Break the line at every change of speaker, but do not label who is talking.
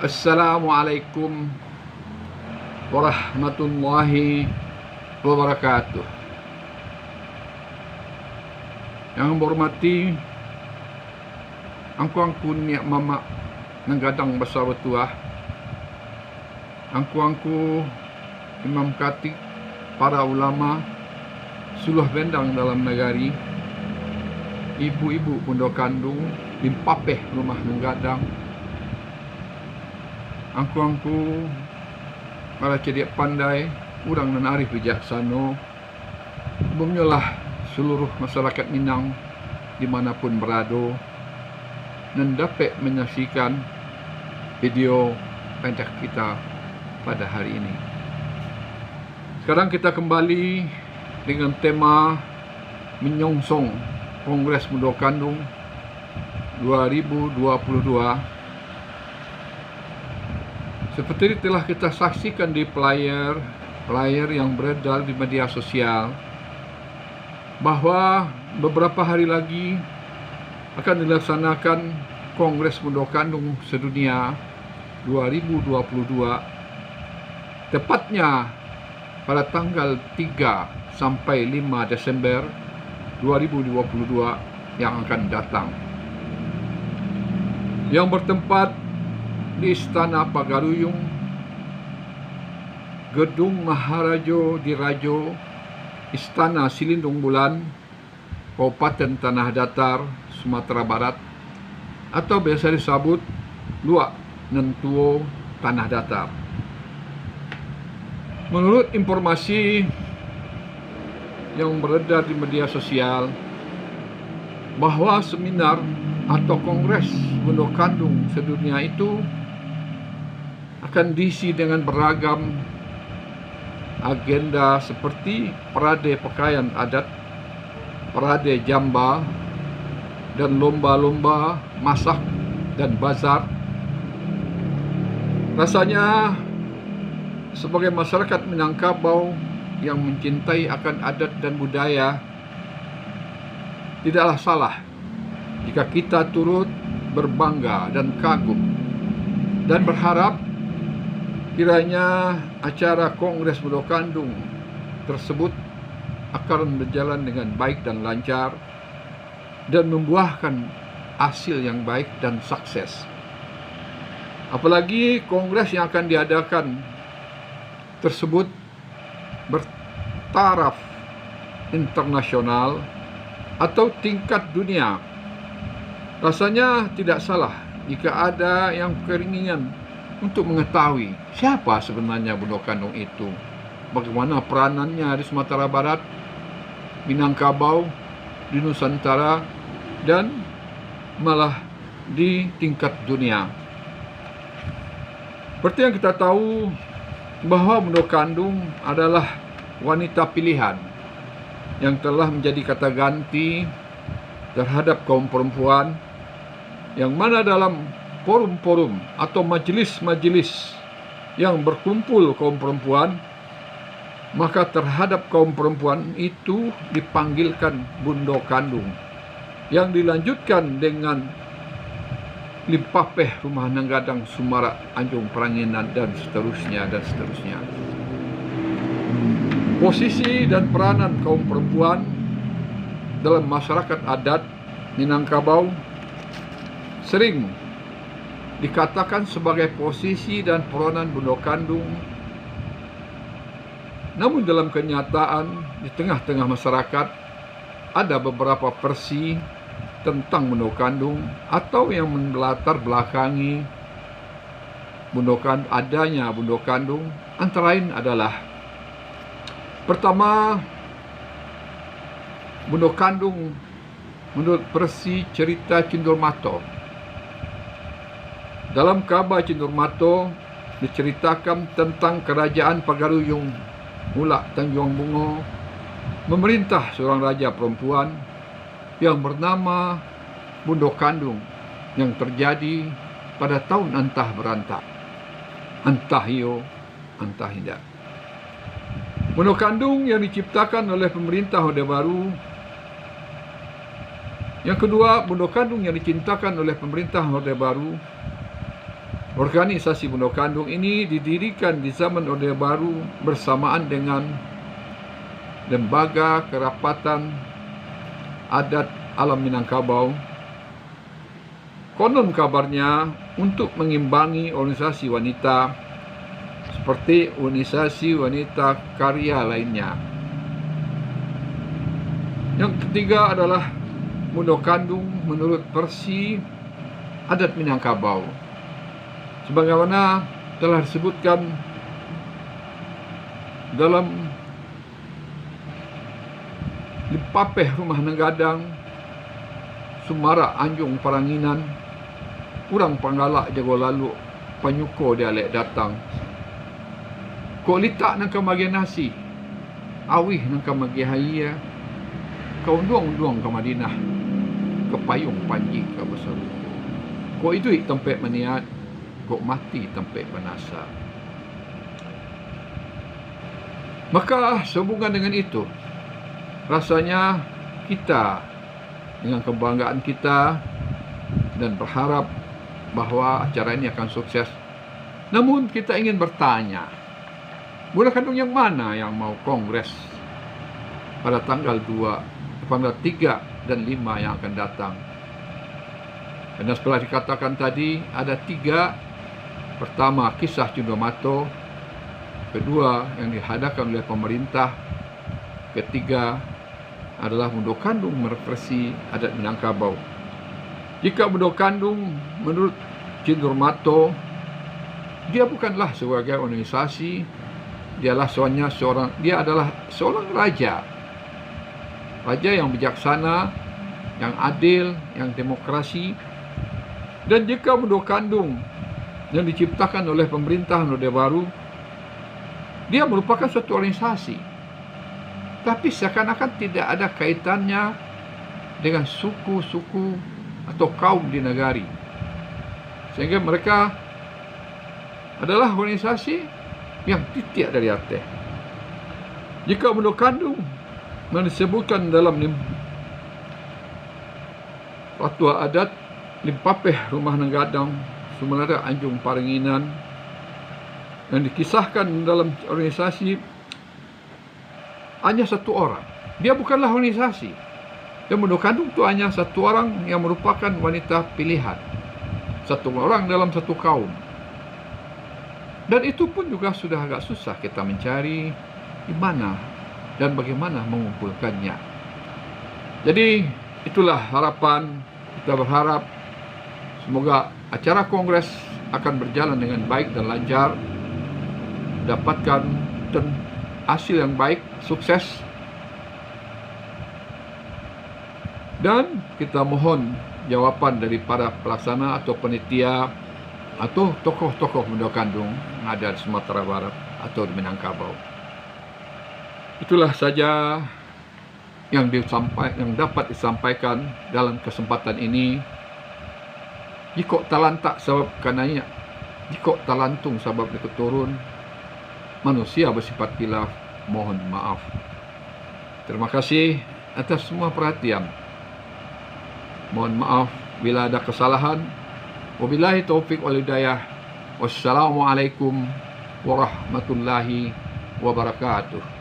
Assalamualaikum warahmatullahi wabarakatuh. Yang hormati angku niak mama nanggadang besar betuah, angku imam khatib, para ulama, suluh bendang dalam negari, ibu-ibu pondok kandung, limpapeh rumah nanggadang, angku para cedik pandai, urang nan arif bijaksana, umumnyalah seluruh masyarakat Minang dimanapun berada, dan dapat menyaksikan video pendek kita pada hari ini. Sekarang kita kembali dengan tema menyongsong Kongres Pondok Kandung 2022. Seperti telah kita saksikan di flyer yang beredar di media sosial, bahwa beberapa hari lagi akan dilaksanakan Kongres Pondok Kandung Sedunia 2022, tepatnya pada tanggal 3 sampai 5 Desember 2022 yang akan datang, yang bertempat di Istana Pagaruyung, Gedung Maharaja Diraja, Istana Silindung Bulan, Kabupaten Tanah Datar, Sumatera Barat, atau biasa disebut Luak Nentuo Tanah Datar. Menurut informasi yang beredar di media sosial, bahwa seminar atau Kongres Pondok Kandung Sedunia itu akan diisi dengan beragam agenda seperti parade pakaian adat, parade jamba, dan lomba-lomba masak dan bazar. Rasanya sebagai masyarakat Minangkabau yang mencintai akan adat dan budaya, tidaklah salah jika kita turut berbangga dan kagum dan berharap kiranya acara Kongres Pondok Kandung tersebut akan berjalan dengan baik dan lancar dan membuahkan hasil yang baik dan sukses. Apalagi kongres yang akan diadakan tersebut bertaraf internasional atau tingkat dunia. Rasanya tidak salah jika ada yang keinginan untuk mengetahui siapa sebenarnya Pondok Kandung itu, bagaimana peranannya di Sumatera Barat, Minangkabau, di Nusantara, dan malah di tingkat dunia. Seperti yang kita tahu bahwa Pondok Kandung adalah wanita pilihan yang telah menjadi kata ganti terhadap kaum perempuan, yang mana dalam forum-forum atau majelis-majelis yang berkumpul kaum perempuan, maka terhadap kaum perempuan itu dipanggilkan Pondok Kandung, yang dilanjutkan dengan limpapeh rumah nanggadang Sumara Anjung Pranginan dan seterusnya dan seterusnya. Posisi dan peranan kaum perempuan dalam masyarakat adat Minangkabau sering dikatakan sebagai posisi dan peranan Pondok Kandung. Namun dalam kenyataan di tengah-tengah masyarakat ada beberapa versi tentang Pondok Kandung atau yang melatar belakangi adanya Pondok Kandung. Antara lain adalah: pertama, Pondok Kandung menurut versi cerita Cindormato. Dalam kabar Cindormato diceritakan tentang kerajaan Pagaruyung Mulak Tanjung Bungo memerintah seorang raja perempuan yang bernama Pondok Kandung, yang terjadi pada tahun antah berantah, antah iyo, antah tidak. Pondok Kandung yang diciptakan oleh pemerintah Orde Baru. Yang kedua, Pondok Kandung yang diciptakan oleh pemerintah Orde Baru Organisasi bunuh kandung ini didirikan di zaman Orde Baru bersamaan dengan Lembaga Kerapatan Adat Alam Minangkabau. Konon kabarnya untuk mengimbangi organisasi wanita seperti organisasi wanita karya lainnya. Yang ketiga adalah bunuh kandung menurut versi adat Minangkabau. Sebagaimana telah disebutkan dalam Lipapeh Rumah Nenggadang, Sumara Anjung Paranginan, urang panggalak jago lalu, panyuko dialek datang. Kau litak nang kamagi nasi, awih nang kamagi haya, kau unduang-unduang ke Madinah, ke payung panji ke besar. Kau itu tempat meniat, kau mati tempat penasa. Maka sehubungan dengan itu, rasanya kita dengan kebanggaan kita dan berharap bahwa acara ini akan sukses. Namun kita ingin bertanya, bunuh kandung yang mana yang mau kongres pada tanggal 3 dan 5 yang akan datang? Karena setelah dikatakan tadi ada 3. Pertama, kisah Cundomato. Kedua, yang dihadakan oleh pemerintah. Ketiga adalah bunuh kandung versi adat Minangkabau. Jika bunuh kandung menurut Cundomato, dia bukanlah sebagai organisasi, dia adalah seorang raja. Raja yang bijaksana, yang adil, yang demokrasi. Dan jika bunuh kandung yang diciptakan oleh pemerintahan Orde Baru, dia merupakan suatu organisasi, tapi seakan-akan tidak ada kaitannya dengan suku-suku atau kaum di negari, sehingga mereka adalah organisasi yang titik dari atas. Jika bunuh kandung yang disebutkan dalam fatwa adat Lipapeh Rumah Nenggadang, Sumara Anjung Paranginan, yang dikisahkan dalam organisasi hanya satu orang. Dia bukanlah organisasi. Dan bunuh kandung itu hanya satu orang yang merupakan wanita pilihan. Satu orang dalam satu kaum. Dan itu pun juga sudah agak susah kita mencari di mana dan bagaimana mengumpulkannya. Jadi itulah harapan. Kita berharap semoga acara kongres akan berjalan dengan baik dan lancar, dapatkan hasil yang baik, sukses. Dan kita mohon jawaban dari para pelaksana atau panitia atau tokoh-tokoh bunuh kandung yang ada di Sumatera Barat atau di Minangkabau. Itulah saja yang dapat disampaikan dalam kesempatan ini. Jika talantak sebab kananya, jika talantung sebab keturun, manusia bersifat khilaf, mohon maaf. Terima kasih atas semua perhatian. Mohon maaf bila ada kesalahan. Wabillahi taufik wal hidayah. Wassalamualaikum warahmatullahi wabarakatuh.